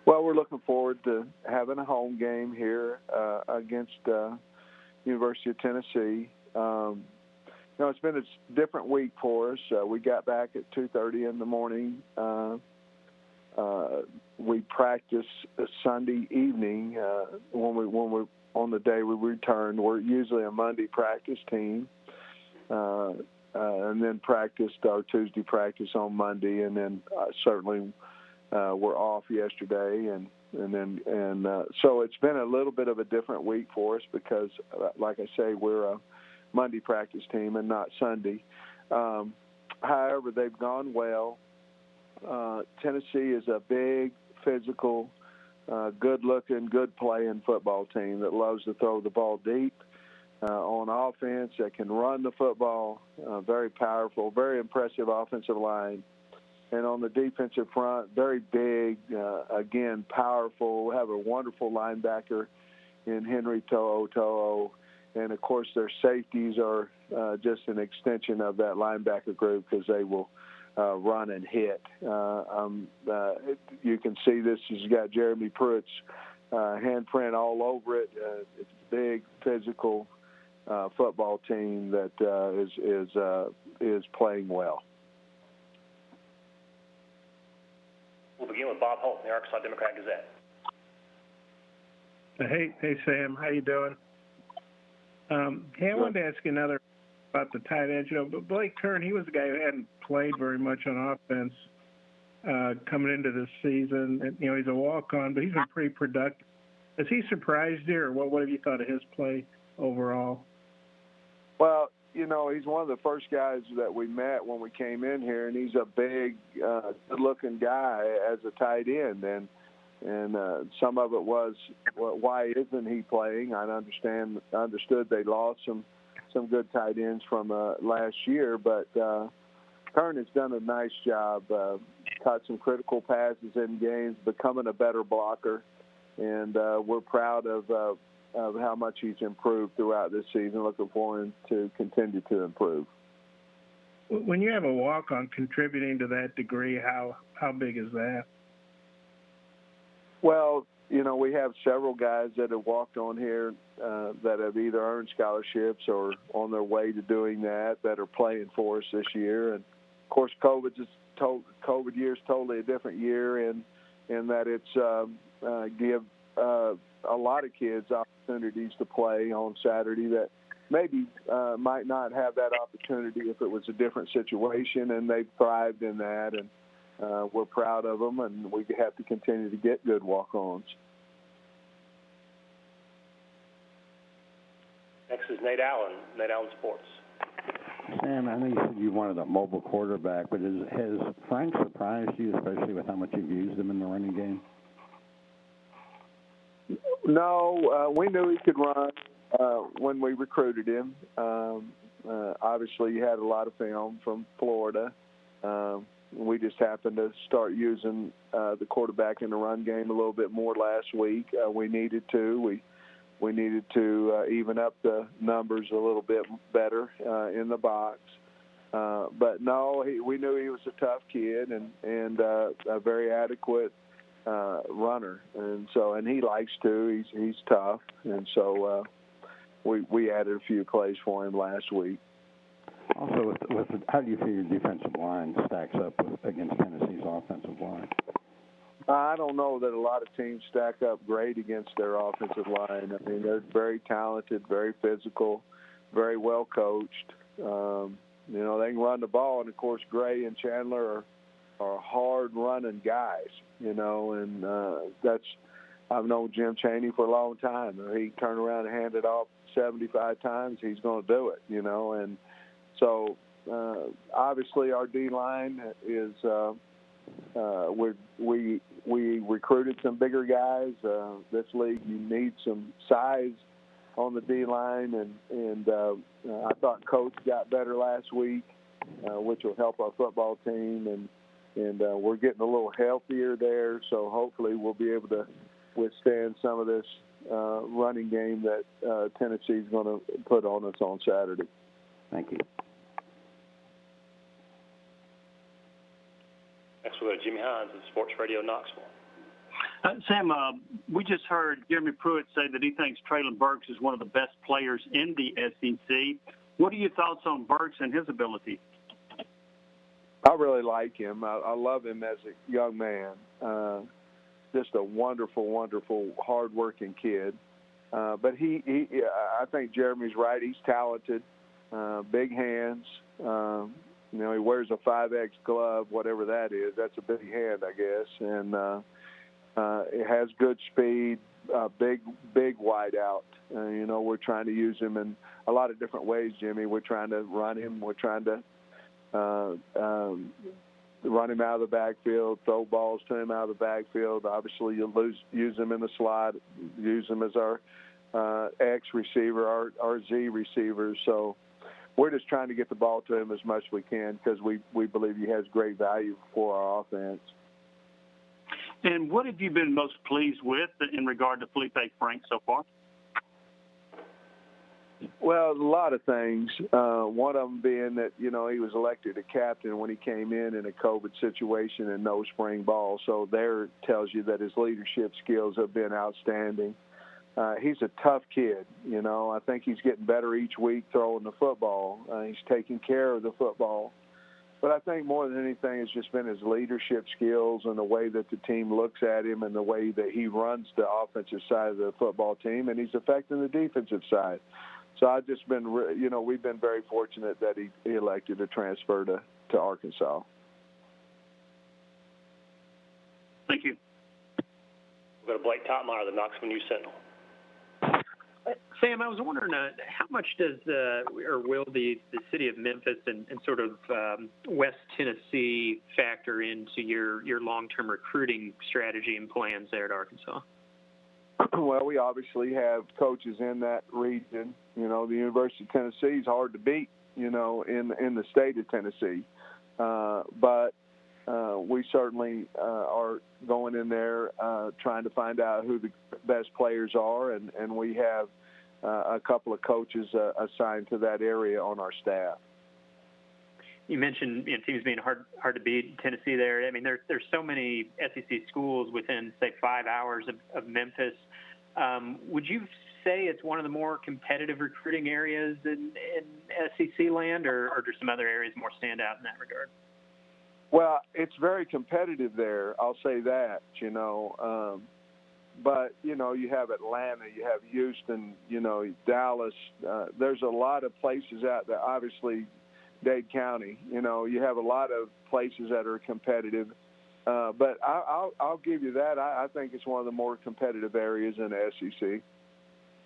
Well, we're looking forward to having a home game here against University of Tennessee. It's been a different week for us. We got back at 2:30 in the morning. We practiced Sunday evening when we're on the day we returned. We're usually a Monday practice team, and then practiced our Tuesday practice on Monday, and then certainly we're off yesterday, and so it's been a little bit of a different week for us because, like I say, we're a Monday practice team and not Sunday. However, they've gone well. Tennessee is a big, physical, good-looking, good-playing football team that loves to throw the ball deep on offense, that can run the football, very powerful, very impressive offensive line. And on the defensive front, very big, again, powerful. We have a wonderful linebacker in Henry To'o. And, of course, their safeties are just an extension of that linebacker group because they will run and hit. You can see this has got Jeremy Pruitt's handprint all over it. It's a big, physical football team that is playing well. We'll begin with Bob Holt, the Arkansas Democrat-Gazette. Hey, Sam. How you doing? I wanted to ask you another about the tight end. But Blake Kern, he was the guy who hadn't played very much on offense coming into this season. And, he's a walk-on, but he's been pretty productive. Has he surprised you, or what have you thought of his play overall? Well, he's one of the first guys that we met when we came in here, and he's a big, good-looking guy as a tight end. And some of it was, well, why isn't he playing? I understood they lost some good tight ends from last year, but Kern has done a nice job, caught some critical passes in games, becoming a better blocker, and we're proud of how much he's improved throughout this season. Looking for him to continue to improve. When you have a walk-on contributing to that degree, how big is that? Well, we have several guys that have walked on here that have either earned scholarships or on their way to doing that are playing for us this year. And, of course, COVID year is totally a different year in that it's give a lot of kids opportunities to play on Saturday that maybe might not have that opportunity if it was a different situation, and they've thrived in that. And we're proud of them, and we have to continue to get good walk-ons. Next is Nate Allen Sports. Sam, I know you said you wanted a mobile quarterback, but has Frank surprised you, especially with how much you've used him in the running game? No, we knew he could run when we recruited him. Obviously, he had a lot of film from Florida. We just happened to start using the quarterback in the run game a little bit more last week. We needed to. We needed to even up the numbers a little bit better in the box. But no, we knew he was a tough kid and a very adequate runner, and he likes to. He's tough, and so we added a few plays for him last week. Also, how do you feel your defensive line stacks up against Tennessee's offensive line? I don't know that a lot of teams stack up great against their offensive line. I mean, they're very talented, very physical, very well coached. They can run the ball, and, of course, Gray and Chandler are hard-running guys, and I've known Jim Chaney for a long time. He can turn around and hand it off 75 times, he's going to do it, and so obviously our D-line is we recruited some bigger guys. This league, you need some size on the D-line, and I thought Coach got better last week, which will help our football team, and we're getting a little healthier there, so hopefully we'll be able to withstand some of this running game that Tennessee's going to put on us on Saturday. Thank you. Next we'll go to Jimmy Hines of Sports Radio Knoxville. Sam, we just heard Jeremy Pruitt say that he thinks Traylon Burks is one of the best players in the SEC. What are your thoughts on Burks and his ability? I really like him. I love him as a young man. Just a wonderful, wonderful, hard-working kid. But I think Jeremy's right. He's talented, big hands. He wears a 5X glove, whatever that is. That's a big hand, I guess. And it has good speed, big wide out. We're trying to use him in a lot of different ways, Jimmy. We're trying to run him. We're trying to run him out of the backfield, throw balls to him out of the backfield. Obviously, you'll use him in the slot, use him as our X receiver, our Z receiver. So we're just trying to get the ball to him as much as we can because we believe he has great value for our offense. And what have you been most pleased with in regard to Felipe Franks so far? Well, a lot of things. One of them being that, he was elected a captain when he came in a COVID situation and no spring ball. So there tells you that his leadership skills have been outstanding. He's a tough kid. I think he's getting better each week throwing the football. He's taking care of the football. But I think more than anything, it's just been his leadership skills and the way that the team looks at him and the way that he runs the offensive side of the football team, and he's affecting the defensive side. So I've just been, we've been very fortunate that he elected to transfer to Arkansas. Thank you. We'll go to Blake Totmeyer, the Knoxville News Sentinel. Sam, I was wondering how much does or will the city of Memphis and sort of West Tennessee factor into your long-term recruiting strategy and plans there at Arkansas? Well, we obviously have coaches in that region. The University of Tennessee is hard to beat, in the state of Tennessee. But we certainly are going in there trying to find out who the best players are, and we have a couple of coaches assigned to that area on our staff. You mentioned teams being hard to beat. Tennessee there. I mean, there's so many SEC schools within, say, 5 hours of Memphis. Would you say it's one of the more competitive recruiting areas in SEC land, or do some other areas more stand out in that regard? Well, it's very competitive there. I'll say that, But, you have Atlanta, you have Houston, Dallas. There's a lot of places out there, obviously Dade County. You have a lot of places that are competitive. But I'll give you that. I think it's one of the more competitive areas in the SEC.